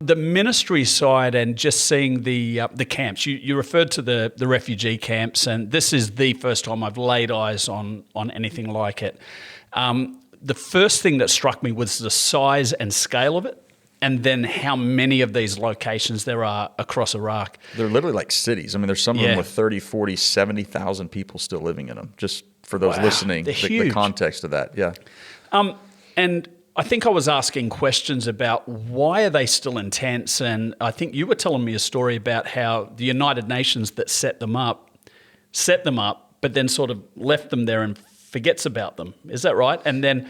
The ministry side and just seeing the camps. You referred to the refugee camps, and this is the first time I've laid eyes on anything like it. The first thing that struck me was the size and scale of it, and then how many of these locations there are across Iraq. They're literally like cities. I mean, there's some of them with 30, 40, 70,000 people still living in them, just for those listening, the context of that. Yeah. And I think I was asking questions about why are they still intense, and I think you were telling me a story about how the United Nations that set them up, but then sort of left them there and forgets about them. Is that right? And then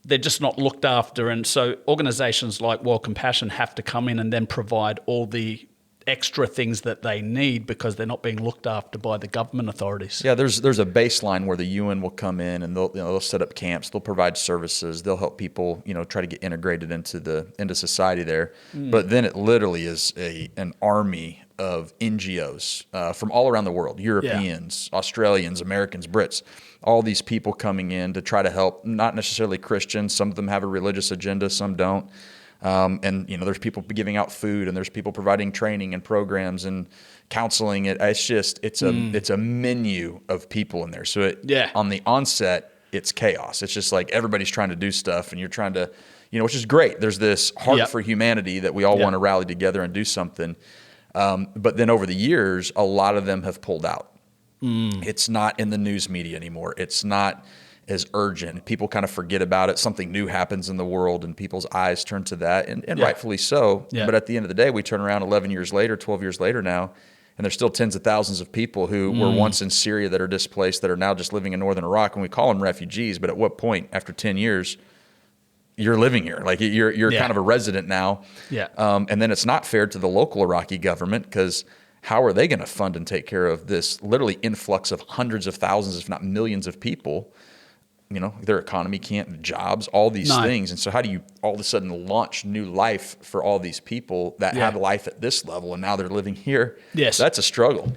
they're just not looked after. And so organizations like World Compassion have to come in and then provide all the extra things that they need because they're not being looked after by the government authorities. Yeah, there's a baseline where the UN will come in and they'll set up camps, they'll provide services, they'll help people, try to get integrated into society there. But then it literally is an army of NGOs from all around the world, Europeans, Australians, Americans, Brits, all these people coming in to try to help, not necessarily Christians. Some of them have a religious agenda, some don't. And there's people giving out food, and there's people providing training and programs and counseling. It's a menu of people in there. So on the onset, it's chaos. It's just like everybody's trying to do stuff, and you're trying to, which is great. There's this heart for humanity that we all want to rally together and do something. But then over the years, a lot of them have pulled out. It's not in the news media anymore. It's not as urgent. People kind of forget about it. Something new happens in the world and people's eyes turn to that, and rightfully so. But at the end of the day, we turn around 11 years later, 12 years later now, and there's still tens of thousands of people who were once in Syria that are displaced, that are now just living in northern Iraq, and we call them refugees. But at what point, after 10 years, you're living here? Like you're kind of a resident now. And then it's not fair to the local Iraqi government, because how are they going to fund and take care of this literally influx of hundreds of thousands, if not millions of people? Their economy can't, jobs, all these things. And so how do you all of a sudden launch new life for all these people that had life at this level and now they're living here? Yes. That's a struggle.